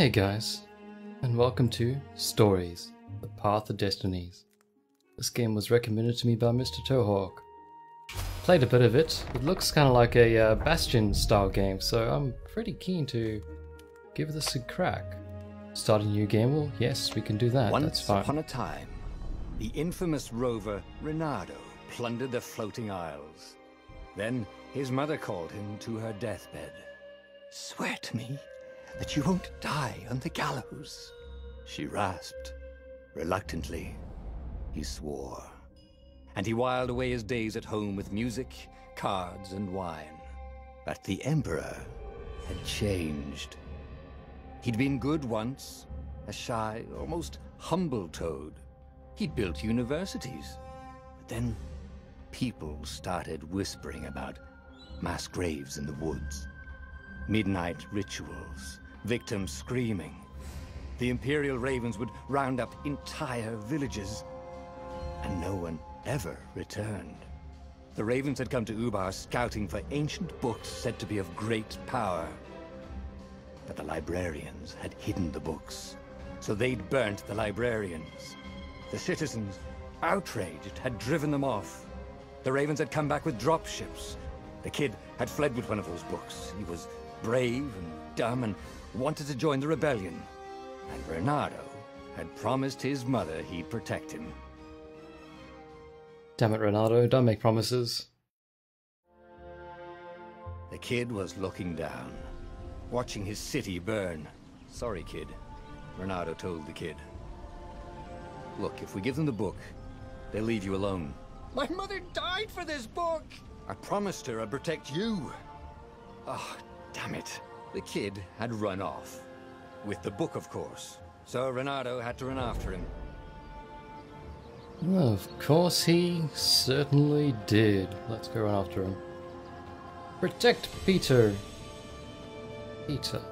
Hey guys, and welcome to Stories, the Path of Destinies. This game was recommended to me by Mr. Toehawk. Played a bit of it. It looks kind of like a Bastion style game, so I'm pretty keen to give this a crack. Start a new game? Well, yes, we can do that. That's fine. Once upon a time, the infamous rover Reynardo plundered the floating isles. Then his mother called him to her deathbed. "Swear to me that you won't die on the gallows," she rasped. Reluctantly, he swore. And he whiled away his days at home with music, cards, and wine. But the Emperor had changed. He'd been good once, a shy, almost humble toad. He'd built universities. But then people started whispering about mass graves in the woods. Midnight rituals, victims screaming. The Imperial Ravens would round up entire villages, and no one ever returned. The Ravens had come to Ubar scouting for ancient books said to be of great power. But the librarians had hidden the books, so they'd burnt the librarians. The citizens, outraged, had driven them off. The Ravens had come back with dropships. The kid had fled with one of those books. He was brave and dumb and wanted to join the rebellion. And Reynardo had promised his mother he'd protect him. Damn it, Reynardo, don't make promises. The kid was looking down, watching his city burn. "Sorry, kid," Reynardo told the kid. "Look, if we give them the book, they'll leave you alone." "My mother died for this book!" "I promised her I'd protect you." "Oh, damn it." The kid had run off. With the book, of course. So Reynardo had to run after him. Well, of course he certainly did. Let's go run after him. Protect Peter. Peter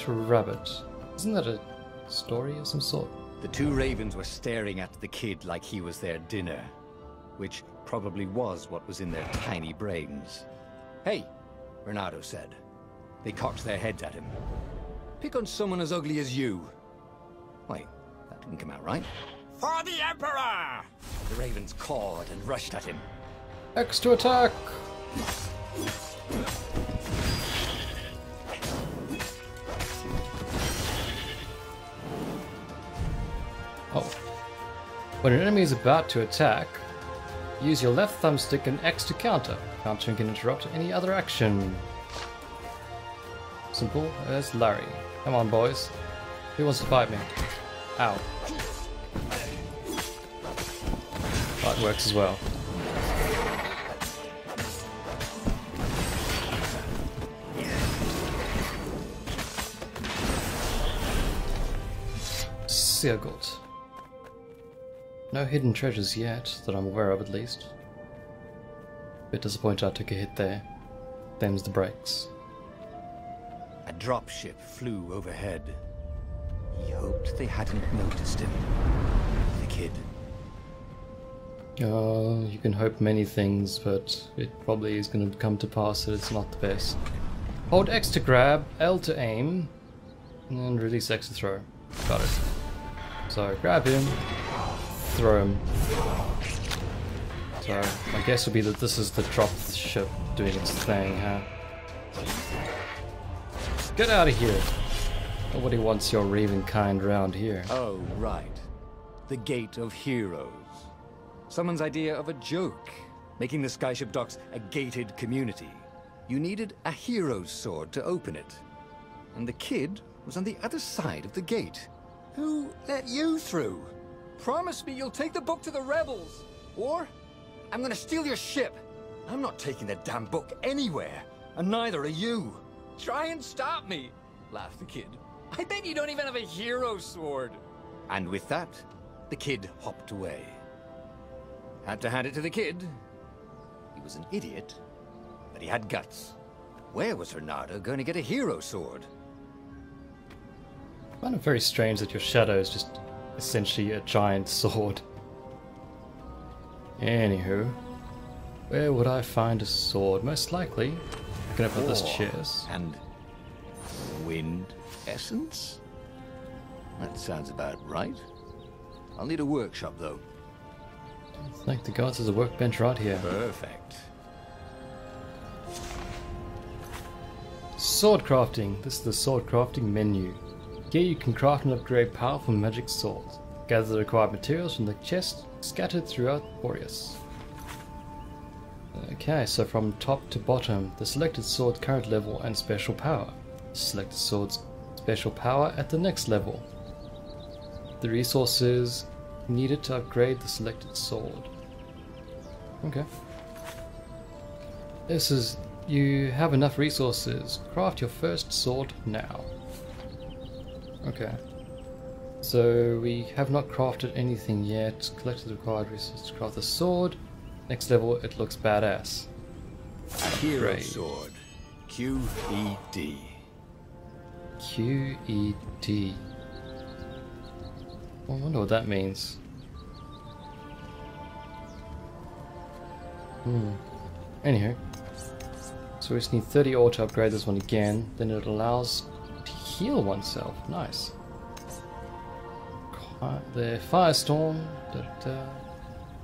Rabbit. Isn't that a story of some sort? The two ravens were staring at the kid like he was their dinner, which probably was what was in their tiny brains. "Hey," Reynardo said. They cocked their heads at him. "Pick on someone as ugly as you." Wait, that didn't come out right. "For the Emperor!" The ravens cawed and rushed at him. Extra attack! Oh. When an enemy is about to attack, use your left thumbstick and X to counter. Countering can interrupt any other action. Simple as Larry. Come on, boys. Who wants to fight me? Ow. That works as well. Circled. No hidden treasures yet, that I'm aware of at least. Bit disappointed I took a hit there. Them's the breaks. A dropship flew overhead. He hoped they hadn't noticed him. The kid. You can hope many things, but it probably is going to come to pass that it's not the best. Hold X to grab, L to aim, and release X to throw. Got it. So grab him, throw him. So my guess would be that this is the drop ship doing its thing, huh? Get out of here! Nobody wants your raven kind round here. Oh, right. The Gate of Heroes. Someone's idea of a joke, making the skyship docks a gated community. You needed a hero's sword to open it. And the kid was on the other side of the gate. "Who let you through? Promise me you'll take the book to the rebels, or I'm gonna steal your ship." "I'm not taking the damn book anywhere, and neither are you." "Try and stop me," laughed the kid. "I bet you don't even have a hero's sword." And with that, the kid hopped away. Had to hand it to the kid. He was an idiot, but he had guts. Where was Reynardo going to get a hero sword? I find it very strange that your shadow is just essentially a giant sword. Anywho, where would I find a sword? Most likely, I'm gonna put this chest. And wind. essence? That sounds about right. I'll need a workshop, though. Thank the gods, there's a workbench right here. Perfect. Sword crafting. This is the sword crafting menu. Here you can craft and upgrade powerful magic swords. Gather the required materials from the chest scattered throughout Boreas. Okay, so from top to bottom, the selected sword's current level and special power. Select the sword's special power at the next level. The resources needed to upgrade the selected sword. Okay. This is, you have enough resources. Craft your first sword now. Okay. So we have not crafted anything yet. Collected the required resources to craft the sword. Next level, it looks badass. A hero sword. QED. QED. I wonder what that means. Anywho. So we just need 30 ore to upgrade this one again. Then it allows to heal oneself. Nice. The Firestorm.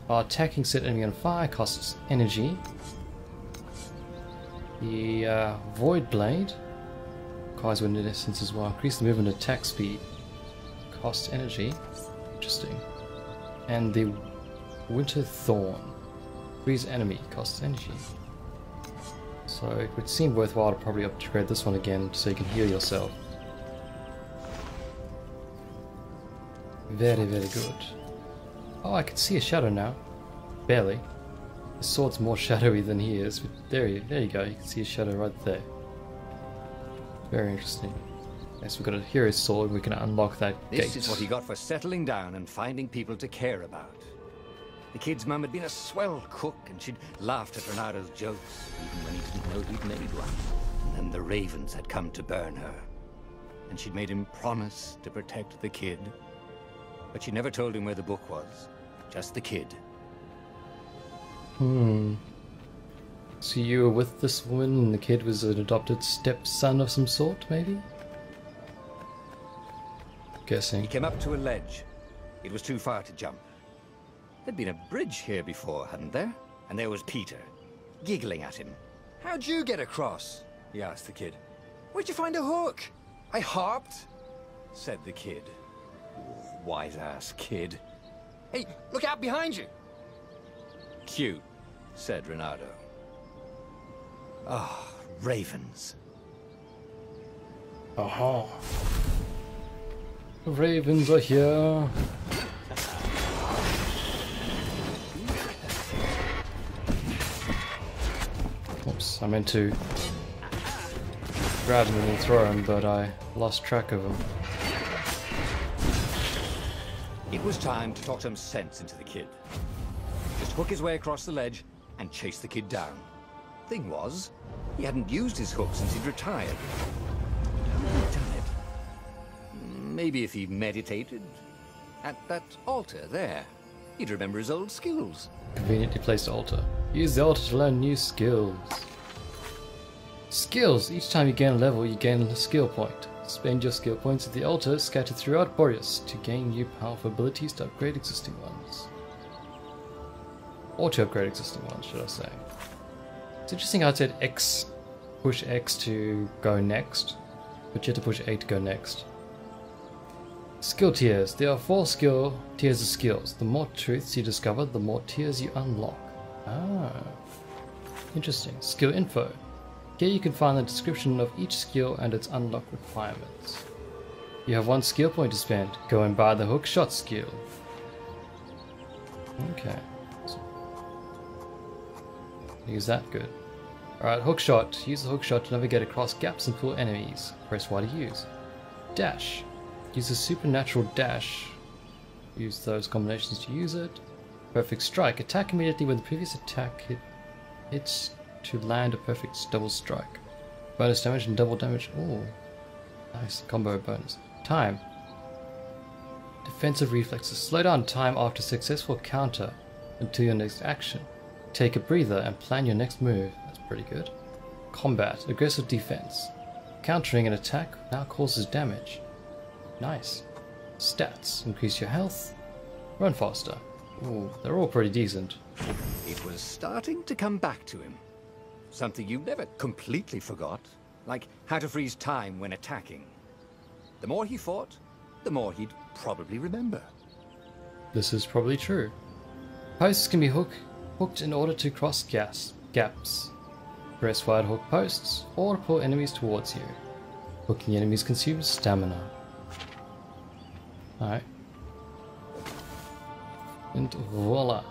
Our attacking set enemy on fire costs energy. The Void Blade requires wind essence as well. Increase the movement attack speed. Costs energy. Interesting. And the Winter Thorn. Freeze enemy. Costs energy. So it would seem worthwhile to probably upgrade this one again so you can heal yourself. Very, very good. Oh, I can see a shadow now. Barely. The sword's more shadowy than he is, but there you go, you can see a shadow right there. Very interesting. Yes, we've got a hero sword, we can unlock that gate. This is what he got for settling down and finding people to care about. The kid's mum had been a swell cook, and she'd laughed at Renado's jokes, even when he didn't know he'd made one. And then the ravens had come to burn her. And she'd made him promise to protect the kid. But she never told him where the book was. Just the kid. So you were with this woman and the kid was an adopted stepson of some sort, maybe? Guessing. He came up to a ledge. It was too far to jump. There'd been a bridge here before, hadn't there? And there was Peter, giggling at him. "How'd you get across?" he asked the kid. "Where'd you find a hook?" "I hopped," said the kid. Wise-ass kid. "Hey, look out behind you!" "Cute," said Renato. Ah, ravens. Aha. The ravens are here. Oops, I meant to grab him and throw him, but I lost track of him. It was time to talk some sense into the kid. Just hook his way across the ledge and chase the kid down. Thing was, he hadn't used his hook since he'd retired. How had he done it? Maybe if he meditated at that altar there, he'd remember his old skills. Conveniently placed altar. Use the altar to learn new skills. Skills! Each time you gain a level, you gain a skill point. Spend your skill points at the altar scattered throughout Boreas to gain new powerful abilities to upgrade existing ones. Or to upgrade existing ones, should I say. It's interesting how it said X, push X to go next, but you have to push A to go next. Skill tiers. There are 4 skill tiers of skills. The more truths you discover, the more tiers you unlock. Ah, interesting. Skill info. Here you can find the description of each skill and its unlock requirements. You have 1 skill point to spend. Go and buy the hook shot skill. Okay. Use that, good. Alright, hook shot. Use the hook shot to navigate across gaps and pull enemies. Press Y to use. Dash. Use a supernatural dash. Use those combinations to use it. Perfect strike. Attack immediately when the previous attack hits to land a perfect double strike. Bonus damage and double damage. Oh, nice combo bonus. Time. Defensive reflexes. Slow down time after successful counter until your next action. Take a breather and plan your next move. That's pretty good. Combat. Aggressive defense. Countering an attack now causes damage. Nice. Stats. Increase your health. Run faster. Ooh, they're all pretty decent. It was starting to come back to him. Something you never completely forgot, like how to freeze time when attacking. The more he fought, the more he'd probably remember. This is probably true. Posts can be hooked in order to cross gaps. Press wide hook posts or pull enemies towards you. Hooking enemies consumes stamina. Alright. And voila.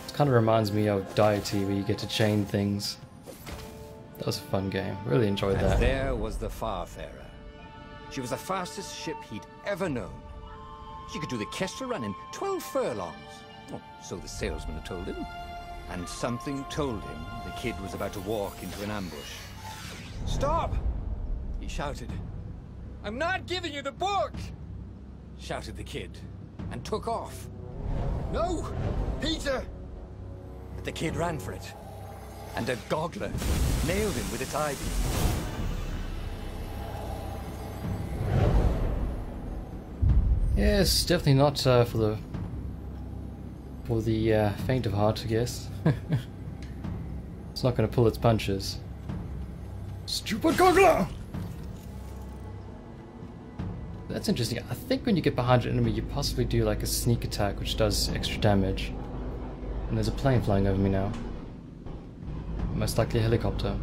It kind of reminds me of Deity, where you get to chain things. That was a fun game. Really enjoyed that. And there was the Farfarer. She was the fastest ship he'd ever known. She could do the Kestra run in 12 furlongs. Oh, so the salesman had told him. And something told him the kid was about to walk into an ambush. "Stop!" he shouted. "I'm not giving you the book!" shouted the kid, and took off. "No! Peter!" But the kid ran for it, and a goggler nailed him with its ivy. Yes, definitely not for the faint of heart, I guess. It's not going to pull its punches. Stupid goggler! That's interesting. I think when you get behind an enemy, you possibly do like a sneak attack, which does extra damage. And there's a plane flying over me now. Most likely a helicopter.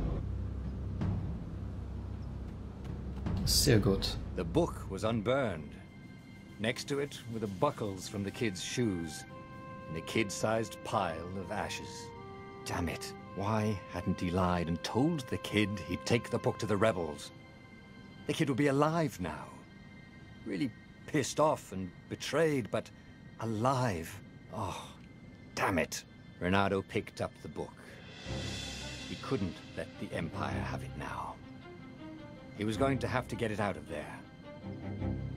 Sehr gut. The book was unburned. Next to it were the buckles from the kid's shoes, and a kid-sized pile of ashes. Damn it. Why hadn't he lied and told the kid he'd take the book to the rebels? The kid would be alive now. Really pissed off and betrayed, but alive. Oh, damn it. Renato picked up the book. He couldn't let the Empire have it now. He was going to have to get it out of there.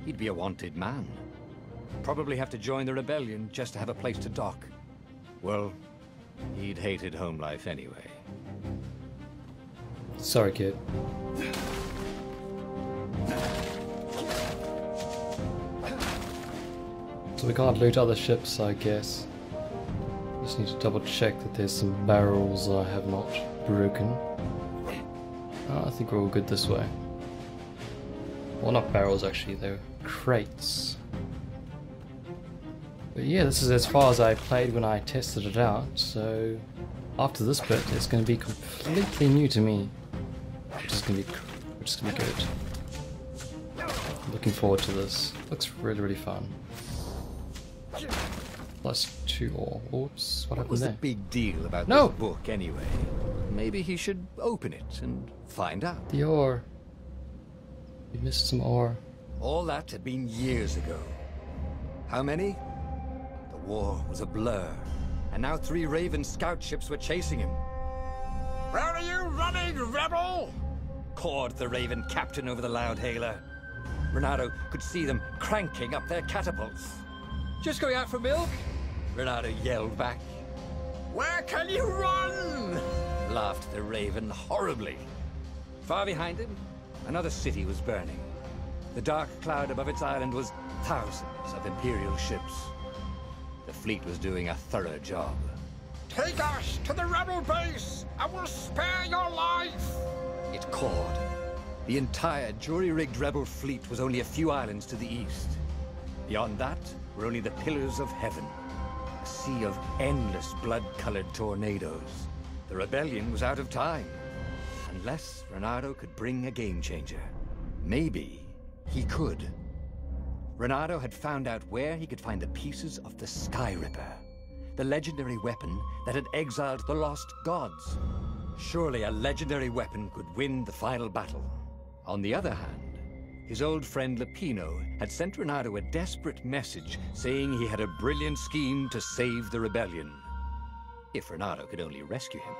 He'd be a wanted man. Probably have to join the rebellion just to have a place to dock. Well, he'd hated home life anyway. Sorry, kid. So we can't loot other ships, I guess. Just need to double check that there's some barrels I have not broken. Oh, I think we're all good this way. Well, not barrels actually, they're crates. But yeah, this is as far as I played when I tested it out, so after this bit it's going to be completely new to me. Which is going to be good. Looking forward to this. Looks really, really fun. +2 ore. Oops, what happened was there? the big deal about No! this book anyway? Maybe he should open it and find out. The ore. We missed some ore. All that had been years ago. How many? The war was a blur, and now 3 Raven scout ships were chasing him. "Where are you running, rebel?" cawed the Raven captain over the loud hailer. Renato could see them cranking up their catapults. "Just going out for milk?" Renato yelled back. "Where can you run?" laughed the Raven horribly. Far behind him, another city was burning. The dark cloud above its island was thousands of Imperial ships. The fleet was doing a thorough job. "Take us to the rebel base! I will spare your life!" it cawed. The entire jury-rigged rebel fleet was only a few islands to the east. Beyond that were only the pillars of heaven, a sea of endless blood-colored tornadoes. The rebellion was out of time, unless Renato could bring a game-changer. Maybe he could. Renato had found out where he could find the pieces of the Sky Ripper, the legendary weapon that had exiled the lost gods. Surely a legendary weapon could win the final battle. On the other hand, his old friend Lapino had sent Renato a desperate message saying he had a brilliant scheme to save the rebellion. If Renato could only rescue him.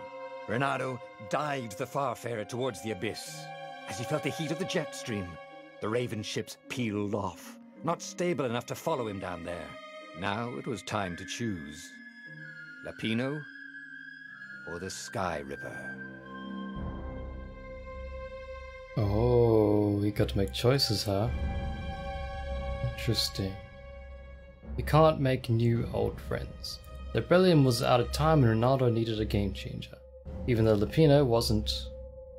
Renato dived the Farfarer towards the abyss. As he felt the heat of the jet stream, the Raven ships peeled off, not stable enough to follow him down there. Now it was time to choose. Lapino or the Sky Ripper. Oh, he got to make choices, huh? Interesting. You can't make new old friends. The rebellion was out of time and Ronaldo needed a game changer. Even though Lupino wasn't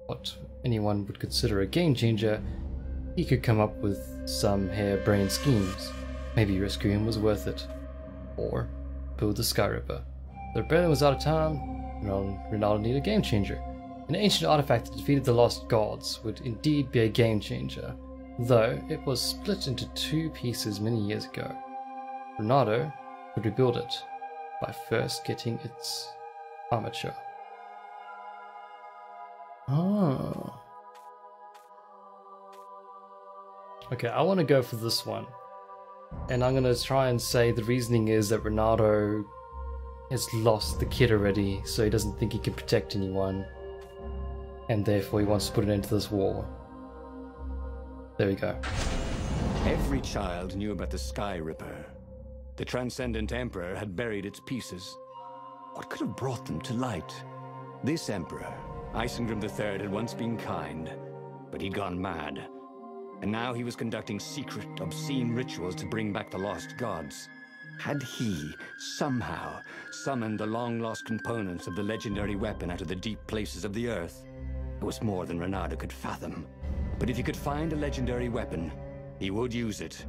what anyone would consider a game changer, he could come up with some harebrained schemes. Maybe rescue him was worth it. Or build the Sky Ripper. The rebellion was out of time, Ronaldo needed a game changer. An ancient artifact that defeated the lost gods would indeed be a game changer, though it was split into two pieces many years ago. Ronaldo could rebuild it by first getting its armature. Oh. Okay, I want to go for this one. And I'm going to try and say the reasoning is that Ronaldo has lost the kid already, so he doesn't think he can protect anyone. And therefore he wants to put an end to this war. There we go. Every child knew about the Sky Ripper. The Transcendent Emperor had buried its pieces. What could have brought them to light? This Emperor, Isengrim III, had once been kind, but he'd gone mad. And now he was conducting secret, obscene rituals to bring back the lost gods. Had he, somehow, summoned the long-lost components of the legendary weapon out of the deep places of the earth? It was more than Ronaldo could fathom. But if he could find a legendary weapon, he would use it,